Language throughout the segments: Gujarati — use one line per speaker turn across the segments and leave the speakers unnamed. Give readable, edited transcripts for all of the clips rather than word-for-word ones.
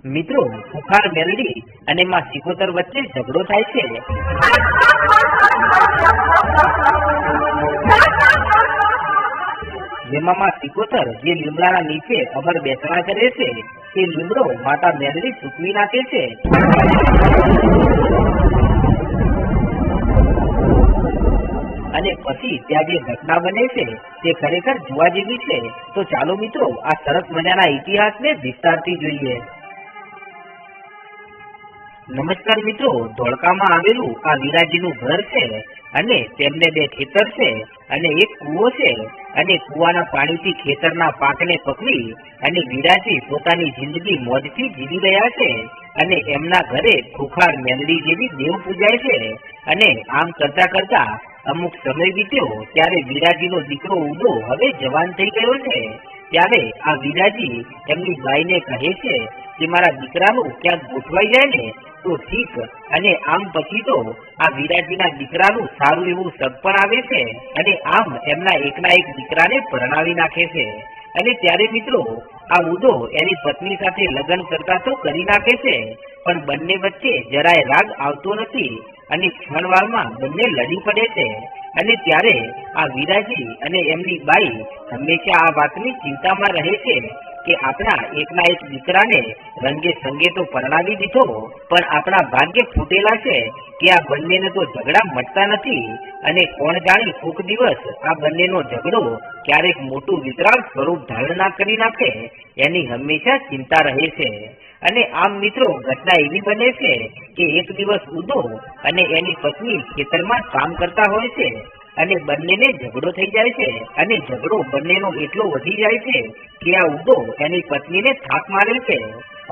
મિત્રો, ખુખાર મેલડી અને માં સિકોતર વચ્ચે ઝઘડો થાય છે. જેમાં માં સિકોતર જે લીમડાના નીચે અમર બેસણા કરે છે તે લીમડો માતા મેલડી સૂકવી નાખે છે. અને પછી ત્યાં જે ઘટના બને છે તે ખરેખર જોવા જેવી છે. તો ચાલો મિત્રો આ સરસ મજાના ઇતિહાસને વિસ્તારથી જોઈએ. નમસ્કાર મિત્રો, ધોળકામાં આવેલું આ વીરાજીનું ઘર છે અને તેમને 2 ખેતર છે અને એક કૂવો છે અને કૂવાના પાણીથી ખેતરના પાકને પકવી અને વીરાજી પોતાની જિંદગી મોજથી જીવી રહ્યા છે. અને એમના ઘરે ખુખાર મેલડી જેવી દેવ પૂજાય છે. અને આમ કરતા કરતા અમુક સમય વીત્યો ત્યારે વીરાજીનો દીકરો ઉદો હવે જવાન થઈ ગયો છે. ત્યારે આ વીરાજી એમની બાઈને કહે છે કે મારા દીકરાનું ક્યાંક ગોઠવાઈ જાય ને તો ઠીક. અને આમ પછી તો આ વીરાજીના દીકરાનું સારું એવું સગપણ આવે છે અને આમ એમના એકના એક દીકરાને પરણાવી નાખે છે. અને ત્યારે મિત્રો આ ઉદો એની પત્ની સાથે લગ્ન કરતા તો કરી નાખે છે, પણ બંને વચ્ચે જરાય રાગ આવતો નથી અને ક્ષણવારમાં બંને લડી પડે છે. અને ત્યારે આ વીરાજી અને એમની બાઈ હંમેશા આ વાતની ચિંતામાં રહે છે કે આપણા એકના એક દીકરાને રંગે સંગે તો પરણાવી દીધો, પણ આપણા ભાગ્ય ફૂટેલા છે કે આ બંનેને તો ઝઘડા મટતા નથી. અને કોણ જાણે કોક દિવસ આ બંનેનો ઝઘડો ક્યારેક મોટું વિકરાળ સ્વરૂપ ધારણ ના કરી નાખે એની હંમેશા ચિંતા રહે છે. અને આમ મિત્રો ઘટના એવી બને છે કે એક દિવસ ઉદો અને એની પત્ની ખેતરમાં કામ કરતા હોય છે અને બંનેને ઝઘડો થઈ જાય છે. અને ઝઘડો બંનેનો એટલો વધી જાય છે કે આ ઉદો એની પત્નીને થાક મારે છે.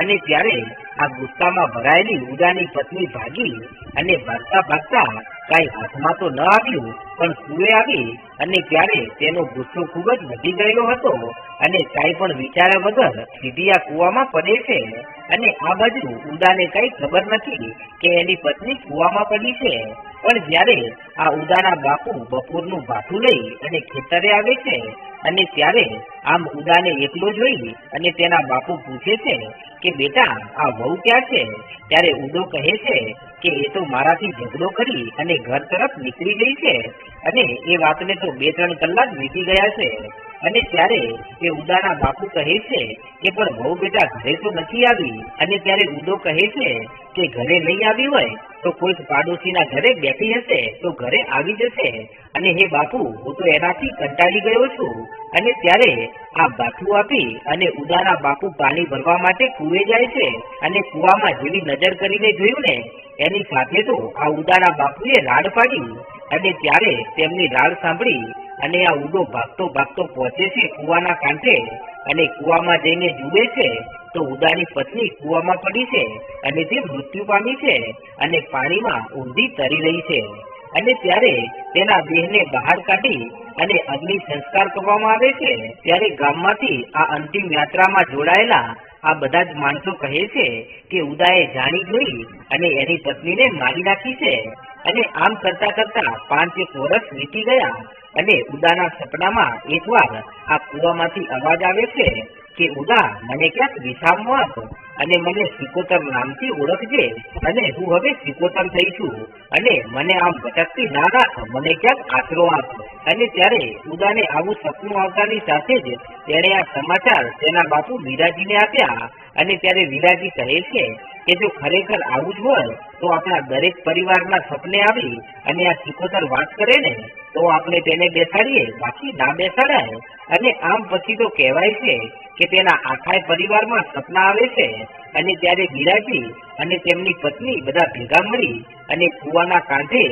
અને ત્યારે આ ગુસ્સામાં ભરાયેલી ઉદાની પત્ની ભાગી અને ભાગતા ભાગતા કાંઈ હાથમાં તો ન આવ્યું પણ કૂવે આવી. અને ત્યારે તેનો ગુસ્સો ખૂબ જ વધી ગયેલો હતો અને કાંઈ પણ વિચાર્યા વગર સીધી આ કૂવામાં પડે છે. અને આ બાજુ ઉદાને કઈ ખબર નથી કે એની પત્ની કૂવામાં પડી છે. પણ જ્યારે આ ઉદાના બાપુ બપોરનું ભાથું લઈ અને ખેતરે આવે છે અને ત્યારે આમ ઉદાને એકલો જોઈ અને તેના બાપુ પૂછે છે કે બેટા આ વહુ ક્યાં છે? ત્યારે ઉદો કહે છે કે એ તો મારાથી ઝઘડો કરી અને ઘર તરફ નીકળી ગઈ છે અને એ વાતને તો 2-3 કલાક વીતી ગયા છે. અને ત્યારે એ ઉદાના બાપુ કહે છે કે પણ વહુ બેટા ઘરે તો નથી આવી. અને ત્યારે ઉદો કહે છે કે ઘરે નહીં આવી હોય તો કોઈક પાડોશીના ઘરે બેઠી હશે તો ઘરે આવી જશે. અને હે બાપુ હું તો એનાથી કંટાળી ગયો છું. અને ત્યારે આ બાથું આપી અને ઉદાના બાપુ પાણી ભરવા માટે કૂવે જાય છે અને કૂવામાં જેવી નજર કરીને જોયું ને એની સાથે તો આ ઉદાના બાપુએ રાડ પાડી. અને ત્યારે તેમની રાડ સાંભળી અને આ ઉદો ભાગતો ભાગતો પહોંચે છે કૂવાના કાંઠે અને કૂવામાં જઈને જુએ છે તો ઉદાની પત્ની કૂવામાં પડી છે અને તે મૃત્યુ પામી છે અને પાણીમાં ઊંધી તરી રહી છે. અને ત્યારે તેના દેહને બહાર કાઢી અને અગ્નિ સંસ્કાર કરવામાં આવે છે. ત્યારે ગામમાંથી આ અંતિમ યાત્રામાં જોડાયેલા આ બધા જ માણસો કહે છે કે ઉદાએ જાણી જોઈ અને એની પત્નીને મારી નાખી છે. અને આમ કરતા કરતા 5 વર્ષ વીતી ગયા અને ઉદાના સપનામાં એકવાર આ કૂવામાંથી અવાજ આવે છે કે ઉદા મને ક્યાંક વિસામો આપ અને મને સિકોતર નામથી ઓળખજે અને હું હવે સિકોતર થઈ છું અને મને આમ ભટકતી ના રાખ, મને ક્યાંક આશરો આપ. અને ત્યારે ઉદાને આવું સપનું આવતાની સાથે જ તેણે આ સમાચાર તેના બાપુ વીરાજીને આપ્યા. અને ત્યારે વીરાજી કહે છે કે જો ખરેખર આવું જ હોય તો આપણા દરેક પરિવારના સપને આવી અને આ સિકોતર વાત કરે ને તો આપણે તેને બેસાડીએ, બાકી ના બેસાડાય. અને આમ પછી તો કહેવાય છે કે તેના આખા પરિવારમાં સપના આવે છે. અને ત્યારે વીરાજી અને તેમની પત્ની બધા ભેગા મળી અને કૂવાના કાંઠે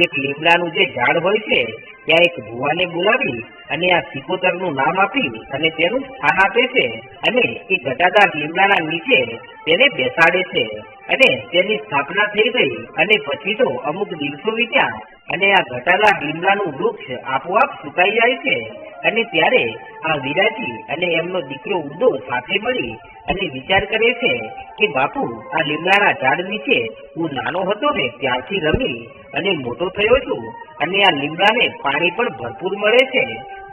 એક લીમડાનું જે ઝાડ હોય છે ત્યાં એક ભુવાને બોલાવી અને આ સિકોતરનું નામ આપી અને તેનું સ્થાન આપે છે અને એ ઘટાદાર લીમડાના નીચે તેને બેસાડે છે અને તેની સ્થાપના થઈ ગઈ. અને પછી તો અમુક દિવસો વીત્યા અને આ ઘટાદાર લીમડાનું વૃક્ષ આપોઆપ સુકાઈ જાય છે. અને ત્યારે આ વીરાજી અને એમનો દીકરો ઉદો સાથે મળી અને વિચાર કરે છે કે બાપુ આ લીમડાના ઝાડ નીચે હું નાનો હતો ને ત્યારથી રમી અને મોટો થયો છું અને આ લીમડાને પાણી પણ ભરપૂર મળે છે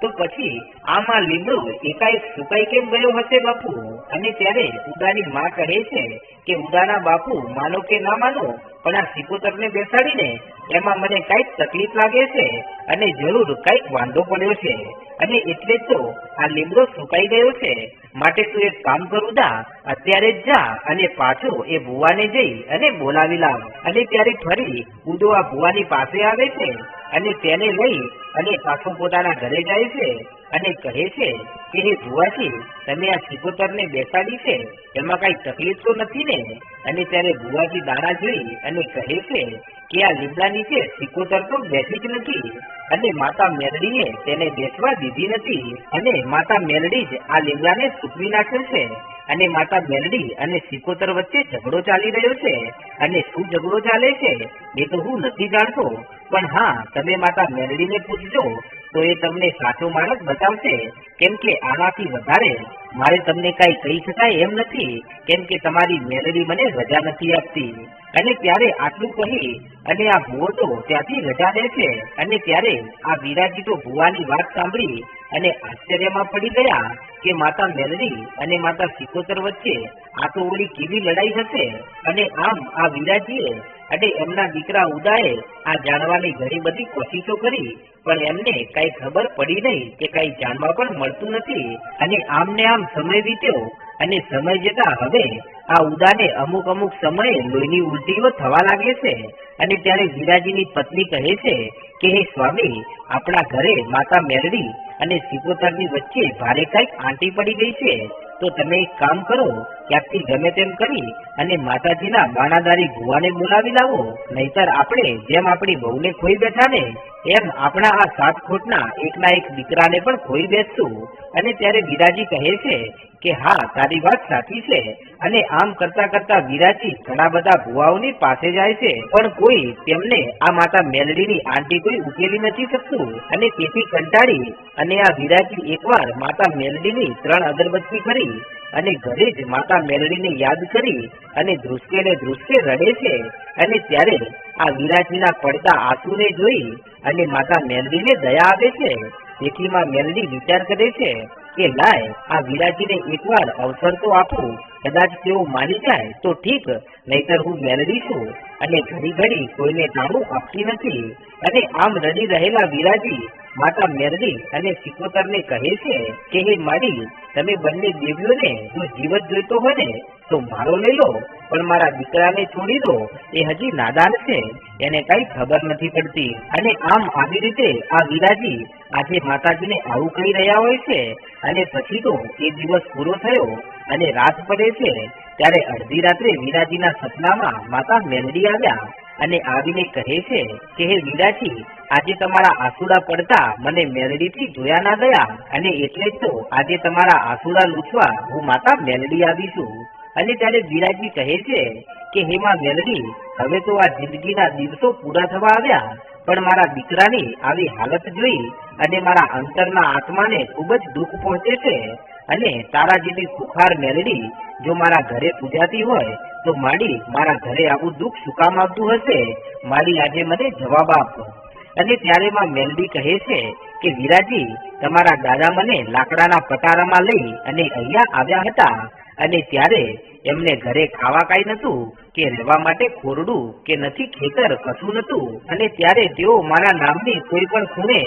તો પછી આમાં લીમડો એકાએક સુકાઈ કેમ ગયો હશે બાપુ? અને ત્યારે ઉદાની માં કહે છે કે ઉદાના બાપુ, માનો કે ના માનો, પણ આ સિકોતરને બેસાડીને એમાં મને કઈક તકલીફ લાગે છે અને જરૂર કઈક વાંધો પડ્યો છે, અને એટલે જ તો આ લીમડો સુકાઈ ગયો છે. માટે તું એક કામ કર ઉદા, અત્યારે જ જા અને પાછો એ ભુવાને જઈ અને બોલાવી લાવ. અને ત્યારે ફરી ઉદો આ ભુવાની પાસે આવે છે અને તેને લઈ અને પાછો પોતાના ઘરે જાય છે અને કહે છે કે હે ભુવાજી, તમે આ સિકોતરને બેસાડી છે એમાં કઈ તકલીફ તો નથી ને? અને ત્યારે ભુવાજી દાણા જોઈ અને કહે છે કે આ લીમડા નીચે સિકોતર તો બેસી જ નથી, અને માતા મેલડીએ તેને બેસવા દીધી નથી, અને માતા મેલડી જ આ લીમડાને સૂકવી નાખ્યો છે. અને માતા મેલડી અને સિકોતર વચ્ચે ઝઘડો ચાલી રહ્યો છે. અને શું ઝઘડો ચાલે છે એ તો હું નથી જાણતો, પણ હા, તમે માતા મેલડીને પૂછજો તો એ તમને સાચો માર્ગ બતાવશે. કેમ કે આનાથી વધારે મારે તમને કઈ કહી શકાય એમ નથી, કેમ કે તમારી મેલડી મને રજા નથી આપતી. અને ત્યારે આટલું કહી અને આ ભુવો તો ત્યાંથી રજા લે છે. અને ત્યારે આ વિરાજી તો ભુવાની વાત સાંભળી અને આશ્ચર્યમાં પડી ગયા કે માતા મેલડી અને માતા સિકોતર વચ્ચે આ તો ઓલી કેવી લડાઈ હશે. અને આમ આ વિરાજીએ અને એમના દીકરા ઉદાએ આ જાણવાની ઘણી બધી કોશિશો કરી, પણ એમને કઈ ખબર પડી નહીં કે કઈ જાણવા પણ મળતું નથી. અને આમ ને આમ સમય વીત્યો અને સમય જતા હવે આ ઉદાને અમુક સમયે લોહીની ઉલટીઓ થવા લાગે છે. અને ત્યારે વિરાજીની પત્ની કહે છે કે હે સ્વામી, આપણા ઘરે માતા મેલડી અને સિકોતરની વચ્ચે ભારે કઈક આંટી પડી ગઈ છે, તો તમે એક કામ કરો, ક્યાંકથી ગમે તેમ કરી અને માતાજીના બાણાદારી ભુવાને બોલાવી લાવો, નહીતર આપણે જેમ આપણી બહુને ખોઈ બેઠા ને એમ આપણા આ 7 ખોટના એકના એક દીકરાને પણ ખોઈ બેસશું. અને ત્યારે વિરાજી કહે છે કે હા, તારી વાત સાચી છે. અને આમ કરતા કરતા વિરાજી ઘણા બધા ભુવાઓની પાસે જાય છે, પણ કોઈ તેમને આ માતા મેલડીની આંટી કોઈ ઉકેલી નથી શકતું. અને તેથી કંટાળી અને આ વિરાજી એકવાર માતા મેલડીની 3 અગરબત્તી કરી અને ઘરે જ માતા મેલડીને યાદ કરી અને ધ્રુસકે રડે છે. અને ત્યારે આ વિરાજીના પડતા આંસુને જોઈ અને માતા મેલડીને દયા આવે છે. તેથી માં મેલડી વિચાર કરે છે કે લાય, આ વિરાજીને એકવાર અવસર તો આપું, કદાચ તેઓ માની જાય તો ઠીક, નહીતર હું મેલડી છું અને ઘડી ઘડી કોઈને તાણું આપતી નથી. અને આમ રડી રહેલા વિરાજી માતા મેલડી અને સિકોતરને કહે છે કે હે માડી, તમે બંને દેવીઓને જો જીવત જોઈતો હોય ને તો મારો લઈ લો, પણ મારા દીકરાને છોડી દો, એ હજી નાદાન છે, એને કઈ ખબર નથી પડતી. અને આમ આવી રીતે આ વિરાજી આજે માતાજીને આવું કહી રહ્યા હોય છે. અને પછી તો એ દિવસ પૂરો થયો અને રાત પડે છે. ત્યારે અડધી રાત્રે વિરાજીના સપનામાં માતા મેલડી આવ્યા અને આવીને કહે છે કે હે વિરાજી, આજે તમારા આંસુડા પડતા મને મેલડીથી જોયા ના ગયા, અને એટલે જ તો આજે તમારા આંસુડા લૂછવા હું માતા મેલડી આવી છું. અને ત્યારે વિરાજી કહે છે કે હે માં મેલડી, હવે તો આ જિંદગીના દિવસો પૂરા થવા આવ્યા, પણ મારા દીકરાની આવી હાલત જોઈ અને મારા અંતરના આત્માને ખૂબ જ દુઃખ પહોંચે છે. અને તારા જેવી સુખાર મેલડી જો મારા ઘરે પૂજાતી હોય તો માડી મારા ઘરે આવું દુઃખ શું કામ આવતું હશે? માડી આજે મને જવાબ આપ. અને ત્યારે માં મેલડી કહે છે કે વિરાજી, તમારા દાદા મને લાકડાના પટારામાં લઈ અને અહીંયા આવ્યા હતા, અને ત્યારે એમને ઘરે ખાવા કાંઈ નતું કે રહેવા માટે ખોરડું કે નથી ખેતર કશું નતું. અને ત્યારે તેઓ મારા નામની કોઈ પણ ખૂણે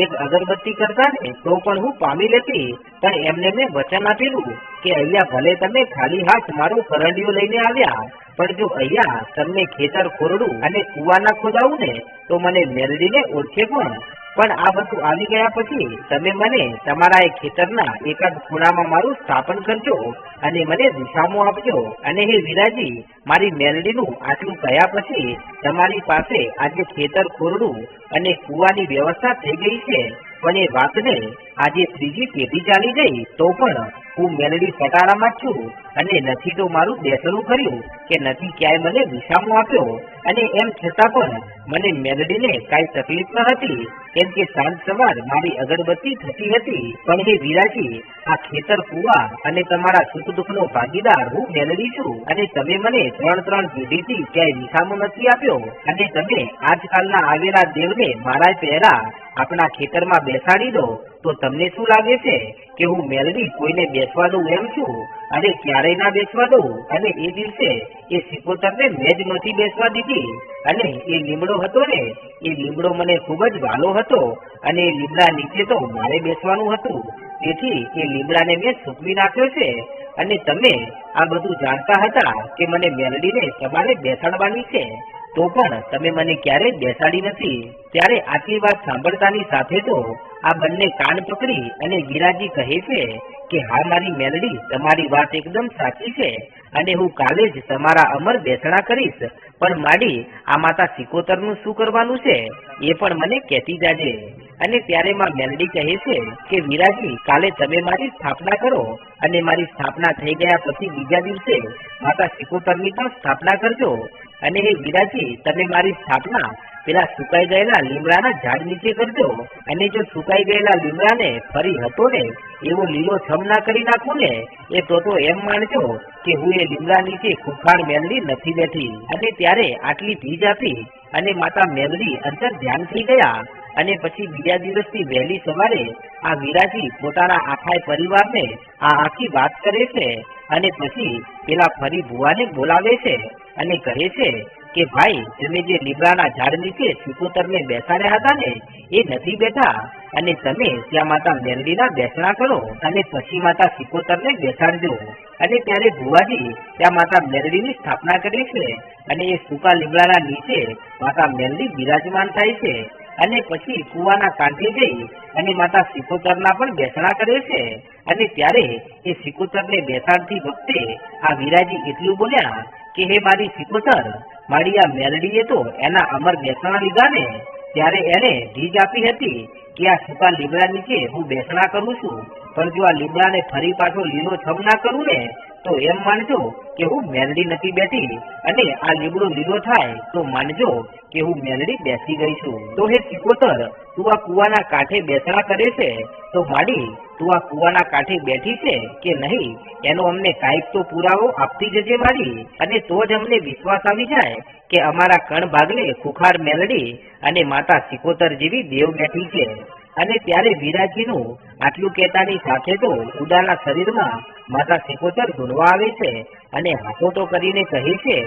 એક અગરબત્તી કરતા ને તો પણ હું પામી લેતી, પણ એમને મેં વચન આપેલું કે અહીંયા ભલે તમે ખાલી હાથ મારો કરંડિયો લઈને આવ્યા, પણ જો અહીંયા તમને ખેતર ખોરડું અને કુવાના ખોદાવું ને તો મને મેલડીને ઓળખે પણ આ બધું આવી ગયા પછી તમે મને તમારા એ ખેતરના એકાદ ખૂણામાં મારું સ્થાપન કરજો અને મને વિસામો આપજો. અને હે વિરાજી, મારી મેલડીનું આટલું કહ્યા પછી તમારી પાસે આજે ખેતર ખોરડું અને કુવાની વ્યવસ્થા થઈ ગઈ છે, પણ એ વાતને આજે 3જી પેઢી ચાલી ગઈ તો પણ હું મેલડી પટારામાં જ છું, અને નથી તો મારું બેસણું કર્યું કે નથી ક્યાંય મને વિસામો આપ્યો, અને એમ છતાં પણ મને મેલડીને કાંઈ તકલીફ ન હતી, કેમ કે સાંજ સવાર મારી અગરબત્તી થતી હતી. પણ હે વિરાજી, આ ખેતર, કુવા અને તમારા સુખ દુઃખનો ભાગીદાર હું મેલડી છું, અને તમે મને 3 પેઢીથી ક્યાંય વિસામો નથી આપ્યો, અને તમે આજકાલના આવેલા દેવને મારા પહેલા આપણા ખેતરમાં બેસાડી દો, તો તમને શું લાગે છે કે હું મેલડી કોઈને બેસવા દઉં એમ છું? અને ક્યારેય ના બેસવા દઉં. અને એ દિવસે એ સિકોતરને મેં જ નથી બેસવા દીધી. અને એ લીમડો હતો ને, એ લીમડો મને ખૂબ જ વાલો હતો, અને એ લીમડા નીચે તો મારે બેસવાનું હતું. તેથી એ લીમડાને મેં સૂકવી નાખ્યો છે. અને તમે આ બધું જાણતા હતા કે મને મેલડીને તમારે બેસાડવાની છે, તો પણ તમે મને ક્યારેય બેસાડી નથી. ત્યારે આટલી વાત સાંભળતાની સાથે તો આ બંને કાન પકડી અને વિરાજી કહે છે કે હા મારી મેલડી, તમારી વાત એકદમ સાચી છે, અને હું કાલે જ તમારા અમર બેસણા કરીશ. પણ માડી, આ માતા સિકોતરનું શું કરવાનું છે એ પણ મને કહેતી જાજે. અને ત્યારે માં મેલડી કહે છે કે વિરાજી, કાલે તમે મારી સ્થાપના કરો, અને મારી સ્થાપના થઈ ગયા પછી બીજા દિવસે માતા સિકોતરની પણ સ્થાપના કરજો. અને હે વિરાજી, તમે મારી સ્થાપના પેલા સુકાઈ ગયેલા લીમડાના ઝાડ નીચે કરજો. અને જો સુકાઈ ગયેલા લીમડાને ફરી હતો ને એવો લીલો છમ ના કરી નાખું ને, એ તો એમ માનજો કે હું એ લીમડા નીચે ખુખાર મેલડી નથી બેઠી. અને ત્યારે આટલી ભીજ આપી અને માતા મેલડી અંતર ધ્યાન થઈ ગયા. અને પછી બીજા દિવસથી વહેલી સવારે આ વિરાજી પોતાના આખા પરિવારને આ આખી વાત કરે છે. અને પછી પેલા ફરી ભુવાને બોલાવે છે અને કહે છે કે ભાઈ, તમે જે લીમડાના ઝાડ નીચે સિકોતરને બેસાડ્યા હતા ને એ નથી બેઠા, અને તમે ત્યાં માતા મેલડીના બેસણા કરો, અને પછી માતા સિકોતરને બેસાડજો. અને ત્યારે ભુવાજી ત્યાં માતા મેલડીની સ્થાપના કરે છે, અને એ સૂકા લીમડાના નીચે માતા મેલડી બિરાજમાન થાય છે. અને પછી કુવાના કાંઠે જઈ અને માતા સિકોતરના પણ બેસણા કરે છે. અને ત્યારે એ સિકોતરને બેસાડતી વખતે આ વિરાજી એટલું બોલ્યા કે હે મારી સિકોતર, મારી આ મેલડીએ તો એના અમર બેસણા લીધા ને, ત્યારે એને ભીજ આપી હતી કે આ સૂકા લીમડા નીચે હું બેસણા કરું છું, પણ જો આ લીમડાને ફરી પાછો લીલો છમ ના કરું ને, તો એમ માનજો કે હું મેલડી નથી બેઠી, અને આ લીમડો લીલો થાય તો માનજો કે હું મેલડી બેસી ગઈ છું. તો હે સિકોતર, તું આ કુવાના કાંઠે બેસણા કરે છે, તો માડી, તું આ કુવાના કાંઠે બેઠી છે કે નહીં એનો અમને કાંઈક તો પુરાવો આપતી જજે માડી. અને તો જ અમને વિશ્વાસ આવી જાય કે અમારા કણ ભાગને ખુખાર મેલડી અને માતા સિકોતર જેવી દેવ બેઠી છે. અને ત્યારે વિરાજીનું આટલું કહેતાની સાથે તો ઉદાના શરીરમાં માતા સિકોતર ધૂણવા આવે છે, અને હાથો તો કરીને કહે છે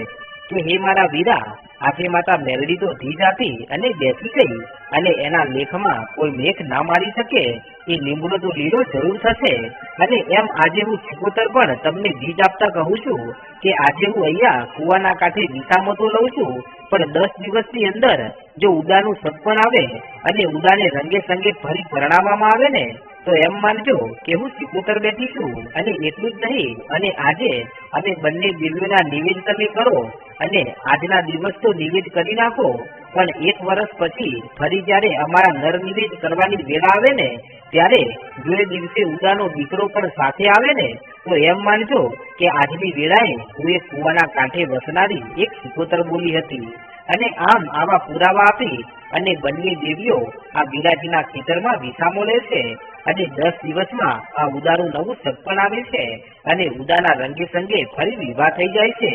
કે હે મારા વીરા, આજે માતા મેલડી તો ધીજ આપી અને બેસી ગઈ, અને એના લેખમાં કોઈ મેઘ ના મારી શકે, એ લીમડો તો લીલો જરૂર થશે. અને એમ આજે હું સિકોતર પણ તમને ધીજ આપતા કહું છું કે આજે હું અહીંયા કુવાના કાંઠે વિસામો તો લઉં છું, પણ 10 દિવસની અંદર જો ઉદાનું સગપણ આવે અને ઉદાને રંગે સંગે ફરી પરણાવવામાં આવે ને, તો એમ માનજો કે હું સિકોતર બેઠી છું. અને એટલું જ નહીં, અને આજે અમે બંને દિવ્યોના નિવેદ તમે કરો, અને આજના દિવસ તો નિવેદ કરી નાખો, પણ 1 વર્ષ પછી ફરી જ્યારે અમારા નર નિવેદ કરવાની વેળા આવે ને, ત્યારે જો એ દિવસે ઉદાનો દીકરો પણ સાથે આવે ને, તો એમ માનજો કે આજની વેળાએ હું એ કુવાના કાંઠે વસનારી એક સિકોતર બોલી હતી. અને આમ આવા પુરાવા આપી અને બંને દેવીઓ આ વિરાજીના ખેતરમાં વિસામો લે છે. અને 10 દિવસમાં આ ઉદાનું નવું સગપણ આવે છે, અને ઉદાના રંગે સંગે ફરી વિવાહ થઈ જાય છે,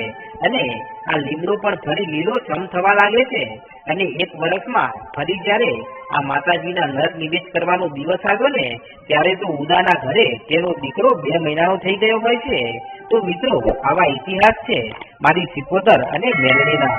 અને આ લીમડો પણ ફરી લીલો છમ થવા લાગે છે. અને 1 વર્ષમાં ફરી જ્યારે આ માતાજીના નર નિવેદ કરવાનો દિવસ આવ્યો ને, ત્યારે તો ઉદાના ઘરે તેનો દીકરો 2 મહિનાનો થઈ ગયો હોય છે. તો મિત્રો, આવા ઇતિહાસ છે મારી સિકોતર અને મેલડીના.